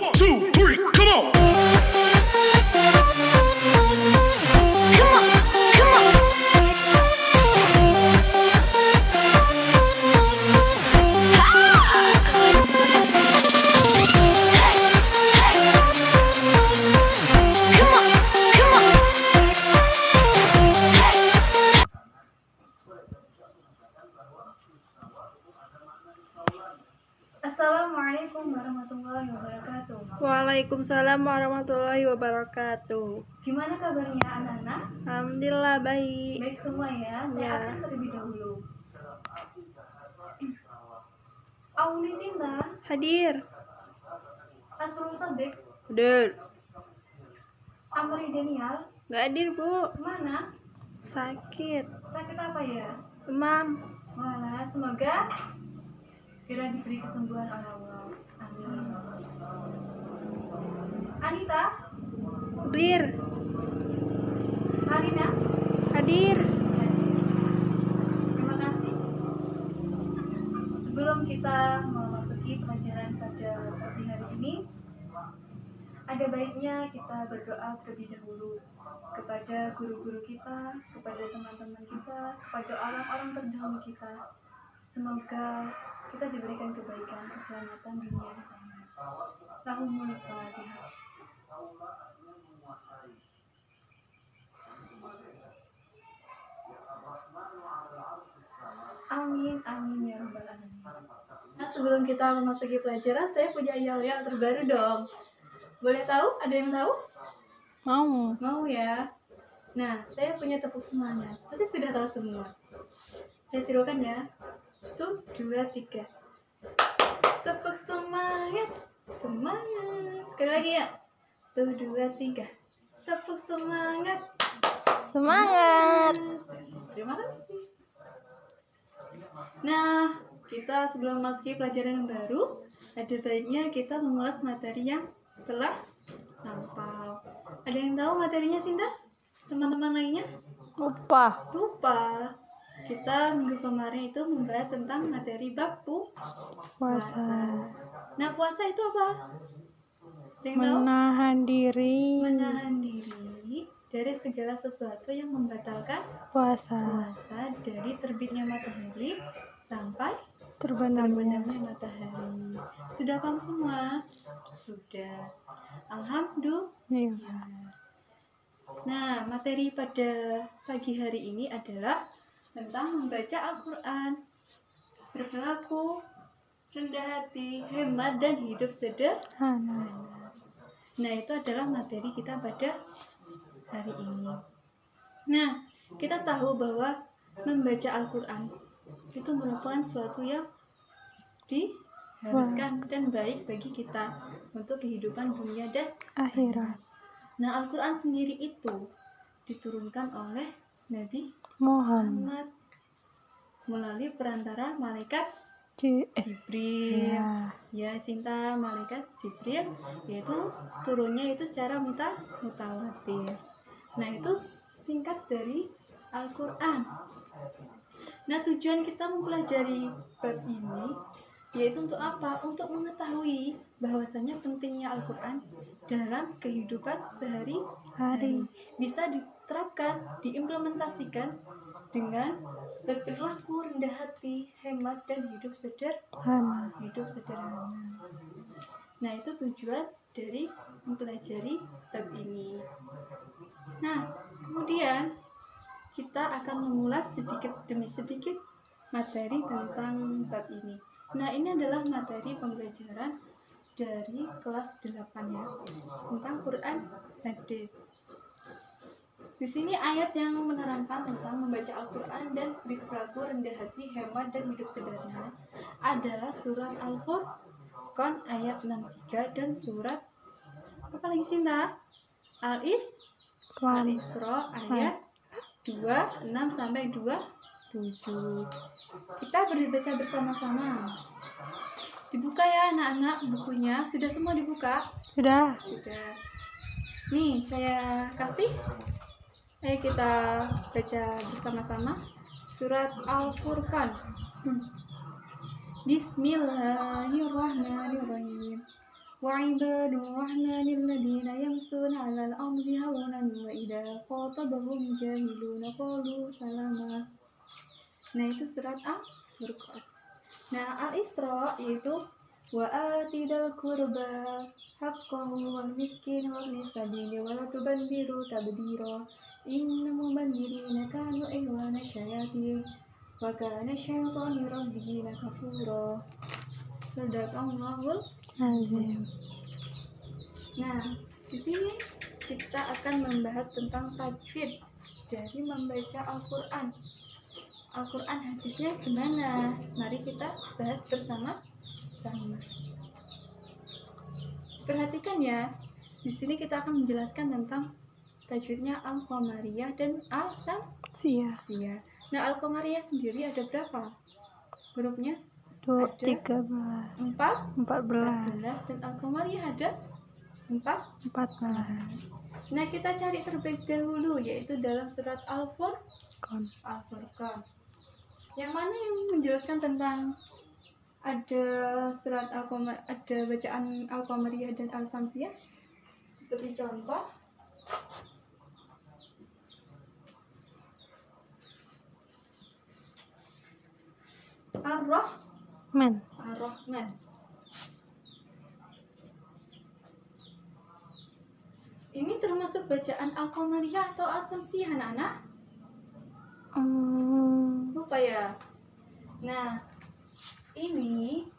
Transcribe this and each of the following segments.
One, two, three, come on. Come on, come on. Come on, come on. Assalamualaikum warahmatullahi wabarakatuh. Waalaikumsalam warahmatullahi wabarakatuh. Gimana kabarnya anak-anak? Alhamdulillah baik. Baik semua ya. Saya Ya. absen terlebih dahulu. Auli Sinta, Hadir. Asrul Sadek, Hadir. Amri Daniel, Gak hadir bu. mana? Sakit. Sakit apa ya? Demam. Walah, semoga segera diberi kesembuhan oleh Allah. Amin. Anita, Hadir. Alina, Hadir. terima kasih. Sebelum kita memasuki pelajaran pada pagi hari ini, ada baiknya kita berdoa terlebih dahulu kepada guru-guru kita, kepada teman-teman kita, kepada orang-orang terdahulu kita. Semoga kita diberikan kebaikan, keselamatan dunia dan akhirat. Lahumul Fatihah. Amin, amin ya rabbal alamin. Nah, sebelum kita memasuki pelajaran, saya punya yel-yel terbaru dong. Boleh tahu? Ada yang tahu? Mau. Mau ya? Nah, saya punya tepuk semangat. Pasti sudah tahu semua. Saya tirukan ya. 1, 2, 3. Tepuk semangat. Semangat. Sekali lagi ya. 1, 2, 3. Tepuk semangat. Semangat. Terima kasih. Nah, kita sebelum memasuki pelajaran yang baru, ada baiknya kita mengulas materi yang telah lampau. Ada yang tahu materinya, Sinta? Teman-teman lainnya? Lupa. Lupa. Kita minggu kemarin itu membahas tentang materi bab Puasa. Nah, puasa itu apa? Ada yang tahu? Menahan diri. Menahan diri dari segala sesuatu yang membatalkan Puasa. puasa dari terbitnya matahari sampai Terbenamnya. terbenamnya matahari. Sudah paham semua? Sudah. Alhamdulillah. Iya. Nah, materi pada pagi hari ini adalah tentang membaca Al-Quran, berperilaku rendah hati, hemat, dan hidup sederhana. Nah, itu adalah materi kita pada hari ini. Nah, kita tahu bahwa membaca Al-Quran itu merupakan suatu yang diharuskan dan baik bagi kita untuk kehidupan dunia dan Akhirat. Nah, Al-Quran sendiri itu diturunkan oleh Nabi Muhammad. Muhammad melalui perantara malaikat Jibril. Jibril. Ya. Ya, Sinta, malaikat Jibril, yaitu turunnya itu secara mutawatir. Nah, itu singkat dari Al-Quran. Nah, tujuan kita mempelajari bab ini yaitu untuk apa? Untuk mengetahui bahwasanya pentingnya Al-Quran dalam kehidupan sehari-hari. Bisa diterapkan, diimplementasikan dengan berperilaku rendah hati, hemat, dan hidup sederhana. Nah, itu tujuan dari mempelajari bab ini. Nah, kemudian kita akan mengulas sedikit demi sedikit materi tentang bab ini. Nah, ini adalah materi pembelajaran dari kelas 8 ya, tentang Quran hadis. Di sini ayat yang menerangkan tentang membaca Al-Quran dan berperilaku rendah hati, hemat, dan hidup sederhana adalah surat Al-Furqan ayat 63 dan surat apa lagi Sinta? Al-Isra ayat 26 sampai 27. Kita berbaca bersama-sama. Dibuka ya anak-anak bukunya. Sudah semua dibuka? Sudah. Sudah. Nih, saya kasih. Ayo kita baca bersama-sama surat Al-Furqan. Bismillahirrahmanirrahim. وعباد الرحمن الذين يمشون على الأرض هونا وإذا خاطبهم جاهلون قالوا سلاما. Nah itu surat Al-Furqan. Nah Al-Isra yaitu wa atidal qurba haqqahu wal miskin wal sabili wa la tubadiru tabdira innamal mubadirina kanu ihwana syayatin wa kana syaitanu rabbihi kafura. Sadaqallahul Azim. Nah, di sini kita akan membahas tentang tajwid dari membaca Al-Quran. Al-Quran hadisnya gimana? Mari kita bahas bersama-sama. Perhatikan ya, di sini kita akan menjelaskan tentang tajwidnya Al-Qamariyah dan Al-Samsiyah. Sia. Nah, Al-Qamariyah sendiri ada berapa hurufnya? 13, 14 14, dan Al-Qamariyah ada 4. 14. Nah, kita cari terlebih dahulu yaitu dalam surat Al-Furqan. Yang mana yang menjelaskan tentang ada surat ada bacaan Al-Qamariyah dan Al-Samsiyah? Seperti contoh Ar-Rahman. Ini termasuk bacaan Al-Qamariyah atau Al-Samsiyah, anak-anak? Lupa ya. Nah, ini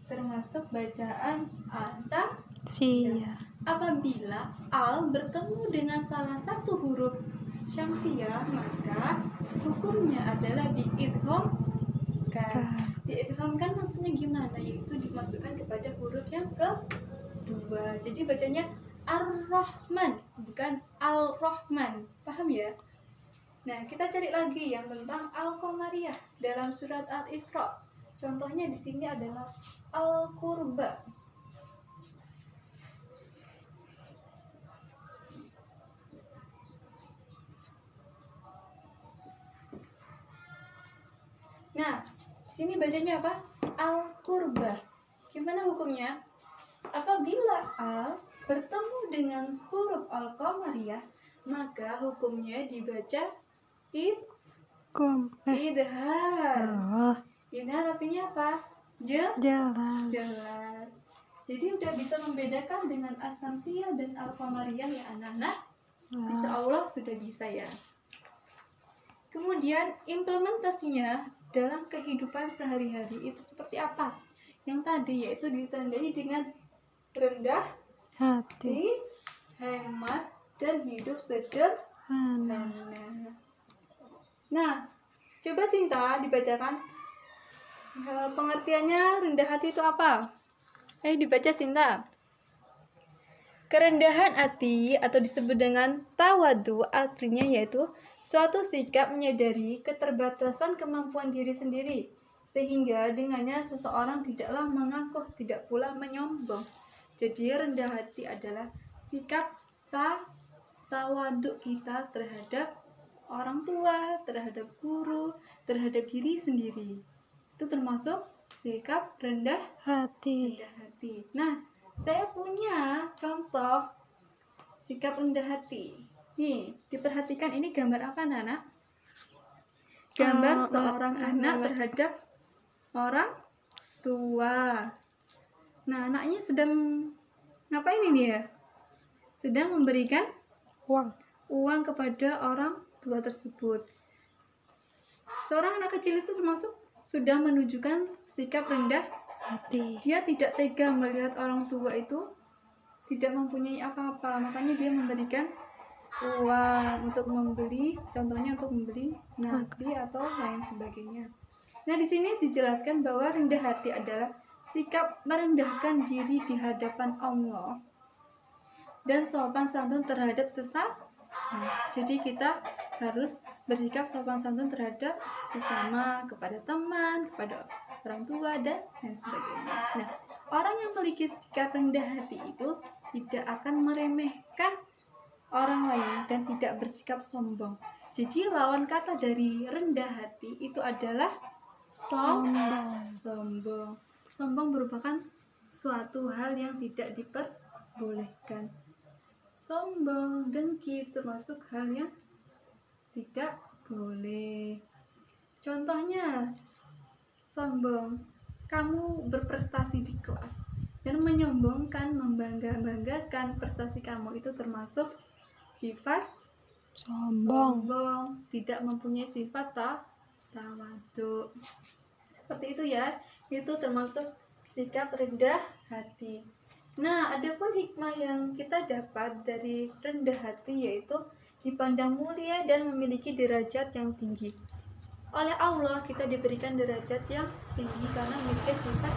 termasuk bacaan Al-Samsiyah. Sia. Apabila al bertemu dengan salah satu huruf syamsiyah, maka hukumnya adalah diidghamkan. Diidghamkan maksudnya gimana? Yaitu dimasukkan kepada huruf yang kedua. Jadi bacanya Ar-Rahman, bukan Al-Rahman. Paham ya? Nah, kita cari lagi yang tentang Al-Qamariyah dalam surat Al-Isra. Contohnya di sini adalah Al-Qurba. Nah, sini bacanya apa? Al-Qurba. Gimana hukumnya? Apabila al bertemu dengan huruf Al-Qamariyah, maka hukumnya dibaca idhar. Idhar artinya apa? Jelas. Jelas. Jadi udah bisa membedakan dengan As-Samsiyah dan Al-Qamariyah ya anak-anak. Insya Allah sudah bisa ya. Kemudian implementasinya dalam kehidupan sehari-hari itu seperti apa? Yang tadi yaitu ditandai dengan rendah hati, hemat, dan hidup sederhana. Nah, coba Sinta dibacakan pengertiannya rendah hati itu apa? Ayo dibaca Sinta. Kerendahan hati atau disebut dengan tawadu artinya yaitu suatu sikap menyadari keterbatasan kemampuan diri sendiri sehingga dengannya seseorang tidaklah mengaku, tidak pula menyombong. Jadi rendah hati adalah sikap tawadu kita terhadap orang tua, terhadap guru, terhadap diri sendiri. Itu termasuk sikap rendah hati. Nah, saya punya contoh sikap rendah hati. Nih, diperhatikan ini gambar apa, Nana? Gambar seorang anak terhadap orang tua. Nah, anaknya sedang ngapain ini ya? Sedang memberikan uang kepada orang tua tersebut. Seorang anak kecil itu termasuk sudah menunjukkan sikap rendah hati. Dia tidak tega melihat orang tua itu tidak mempunyai apa-apa, makanya dia memberikan uang untuk membeli, contohnya untuk membeli nasi atau lain sebagainya. Nah, di sini dijelaskan bahwa rendah hati adalah sikap merendahkan diri di hadapan Allah dan sopan santun terhadap sesama. Jadi kita harus bersikap sopan santun terhadap sesama, kepada teman, kepada orang tua dan lain sebagainya. Nah, orang yang memiliki sikap rendah hati itu tidak akan meremehkan orang lain dan tidak bersikap sombong. Jadi lawan kata dari rendah hati itu adalah sombong. Sombong merupakan suatu hal yang tidak diperbolehkan. Sombong, dengki termasuk hal yang tidak boleh. Contohnya, sombong, kamu berprestasi di kelas dan menyombongkan, membangga-banggakan prestasi kamu, itu termasuk sifat Sombong. tidak mempunyai sifat tawadhu. Seperti itu ya, itu termasuk sikap rendah hati. Nah, adapun hikmah yang kita dapat dari rendah hati yaitu dipandang mulia dan memiliki derajat yang tinggi. Oleh Allah kita diberikan derajat yang tinggi karena memiliki sifat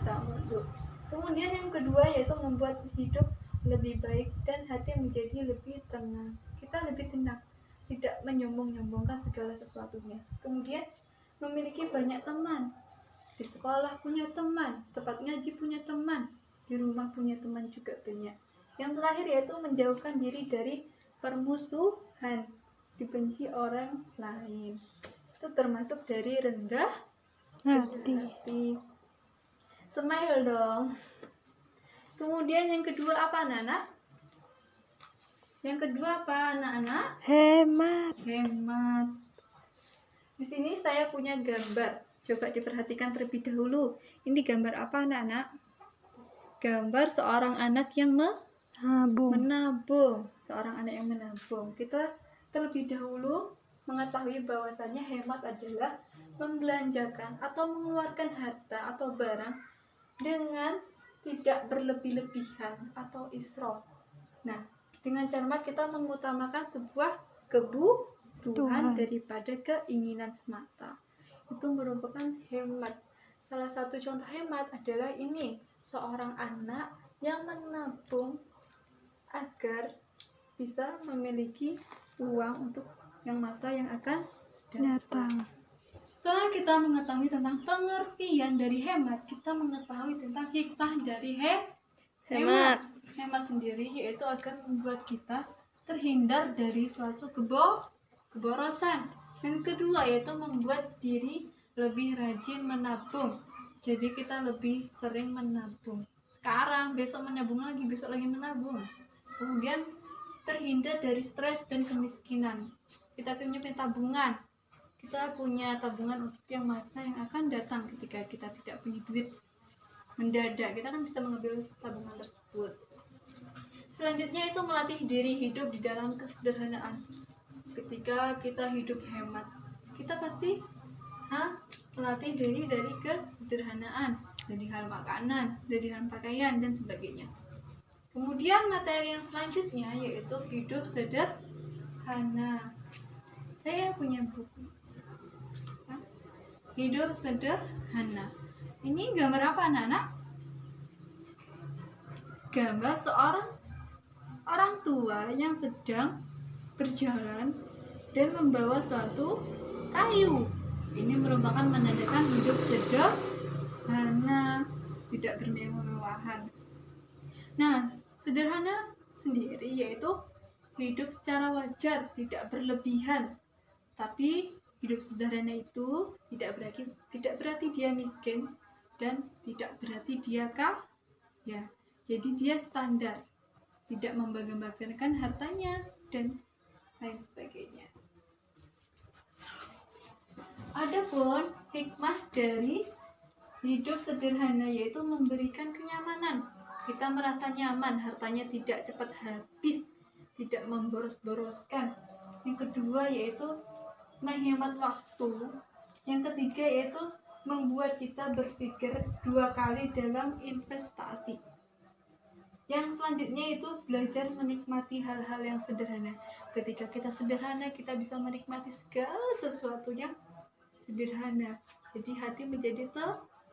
tawadhu. Kemudian yang kedua yaitu membuat hidup lebih baik dan hati menjadi lebih tenang. Kita lebih tenang, tidak menyombong-nyombongkan segala sesuatunya. Kemudian memiliki banyak teman. Di sekolah punya teman, tempat ngaji punya teman, di rumah punya teman juga banyak. Yang terakhir yaitu menjauhkan diri dari permusuhan, dibenci orang lain. Itu termasuk dari rendah hati. Smile dong. Kemudian yang kedua apa, anak-anak? Yang kedua apa, anak-anak? Hemat. Hemat. Di sini saya punya gambar. Coba diperhatikan terlebih dahulu. Ini gambar apa, anak-anak? Gambar seorang anak yang menabung. Seorang anak yang menabung. Kita terlebih dahulu mengetahui bahwasannya hemat adalah membelanjakan atau mengeluarkan harta atau barang dengan tidak berlebih-lebihan atau israf. Nah, dengan cermat kita mengutamakan sebuah kebutuhan daripada keinginan semata. Itu merupakan hemat. Salah satu contoh hemat adalah ini, seorang anak yang menabung agar bisa memiliki uang untuk yang masa yang akan datang. Setelah kita mengetahui tentang pengertian dari hemat, kita mengetahui tentang hikmah dari hemat. Hemat sendiri yaitu agar membuat kita terhindar dari suatu keborosan. Yang kedua yaitu membuat diri lebih rajin menabung. Jadi kita lebih sering menabung. Sekarang, besok menabung lagi, besok lagi menabung. Kemudian terhindar dari stres dan kemiskinan. Kita punya tabungan. Kita punya tabungan untuk yang masa yang akan datang ketika kita tidak punya duit mendadak. Kita kan bisa mengambil tabungan tersebut. Selanjutnya itu melatih diri hidup di dalam kesederhanaan. Ketika kita hidup hemat, kita pasti melatih diri dari kesederhanaan, dari hal makanan, dari hal pakaian dan sebagainya. Kemudian materi yang selanjutnya yaitu hidup sederhana. Saya punya buku Hidup Sederhana. Ini gambar apa, anak-anak? Gambar seorang orang tua yang sedang berjalan dan membawa suatu kayu. Ini merupakan menandakan hidup sederhana, tidak bermewah-mewahan. Nah, sederhana sendiri yaitu hidup secara wajar, tidak berlebihan. Tapi hidup sederhana itu tidak berarti dia miskin dan tidak berarti dia kaya. Jadi dia standar, tidak membangga-banggakan hartanya dan lain sebagainya. Adapun hikmah dari hidup sederhana yaitu memberikan kenyamanan. Kita merasa nyaman, hartanya tidak cepat habis, tidak memboros-boroskan. Yang kedua yaitu menghemat waktu. Yang ketiga yaitu membuat kita berpikir 2 kali dalam investasi. Yang selanjutnya itu belajar menikmati hal-hal yang sederhana. Ketika kita sederhana, kita bisa menikmati segala sesuatu yang sederhana. Jadi hati menjadi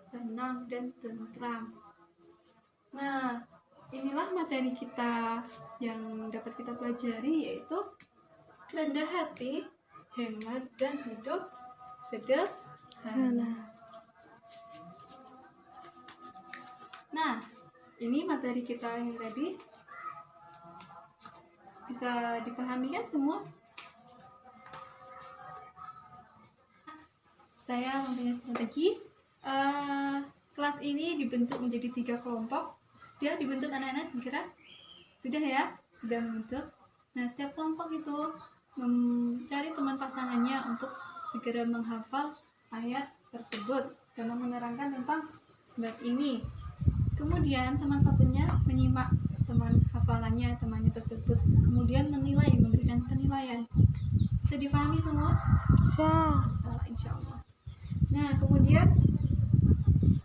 tenang dan tentram. Nah, inilah materi kita yang dapat kita pelajari yaitu rendah hati, hemat, dan hidup sederhana. Nah, ini materi kita yang tadi. Bisa dipahami kan semua? Saya mempunyai strategi. kelas ini dibentuk menjadi 3 kelompok. Sudah dibentuk anak-anak segera? Sudah ya? Sudah membentuk. Nah, setiap kelompok itu mencari teman pasangannya untuk segera menghafal ayat tersebut dalam menerangkan tentang bab ini. Kemudian teman satunya menyimak teman hafalannya, temannya tersebut. Kemudian menilai, memberikan penilaian. Bisa dipahami semua? Bisa. Salah, insya Allah. Nah, kemudian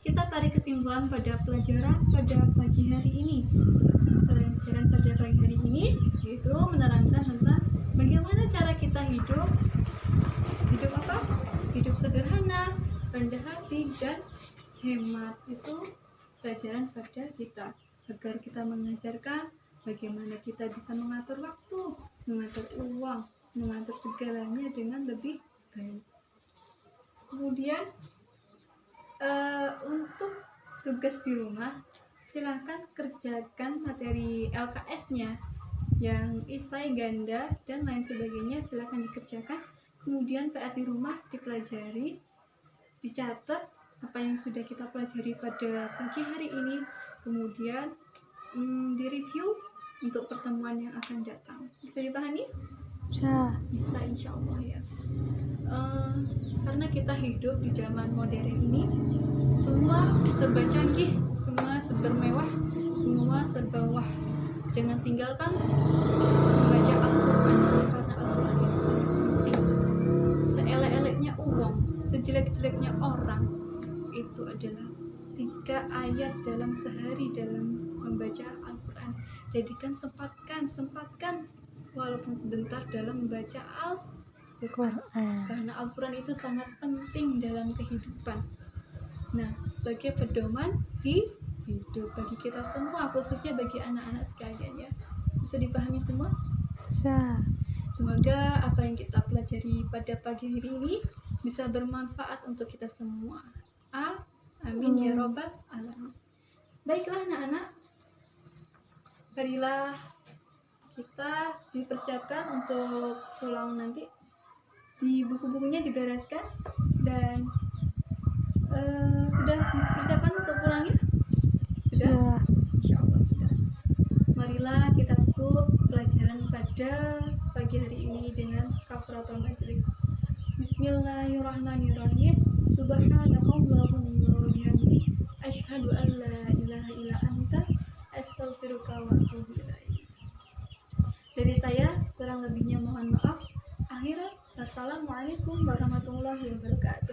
kita tarik kesimpulan pada pelajaran pada pagi hari ini. Pelajaran pada pagi hari ini yaitu menerangkan tentang bagaimana cara kita hidup apa? Hidup sederhana, rendah hati, dan hemat. Itu pelajaran pada kita agar kita mengajarkan bagaimana kita bisa mengatur waktu, mengatur uang, mengatur segalanya dengan lebih baik. Kemudian untuk tugas di rumah, silahkan kerjakan materi LKS-nya yang isai, ganda, dan lain sebagainya, silahkan dikerjakan. Kemudian PR di rumah dipelajari, dicatat apa yang sudah kita pelajari pada pagi hari ini, kemudian direview untuk pertemuan yang akan datang. Bisa dipahami? Bisa. Bisa, insya Allah ya. Karena kita hidup di zaman modern ini, semua serba canggih, semua serba mewah, semua serba wah. Jangan tinggalkan membaca Al-Quran, karena Al-Quran itu sangat penting. Seelek-eleknya uang, sejelek-jeleknya orang, itu adalah 3 ayat dalam sehari dalam membaca Al-Quran. Jadikan sempatkan walaupun sebentar dalam membaca Al-Quran, karena Al-Quran itu sangat penting dalam kehidupan. Nah, sebagai pedoman hidup bagi kita semua, khususnya bagi anak-anak sekalian ya. Bisa dipahami semua? Bisa. Semoga apa yang kita pelajari pada pagi hari ini bisa bermanfaat untuk kita semua. Amin ya robbal alamin. Baiklah anak-anak, marilah kita dipersiapkan untuk pulang nanti. Di buku-bukunya dibereskan dan sudah dipersiapkan untuk pulangnya? Sudah? Insya Allah sudah. Marilah kita tutup pelajaran pada pagi hari ini dengan kafaratul majlis. Bismillahirrahmanirrahim. Subhanakallahumma wa bihamdik, asyhadu an la ilaha illa anta, astaghfiruka wa atubu ilaik. Dari saya kurang lebihnya mohon maaf. Akhiran, wassalamualaikum warahmatullahi wabarakatuh.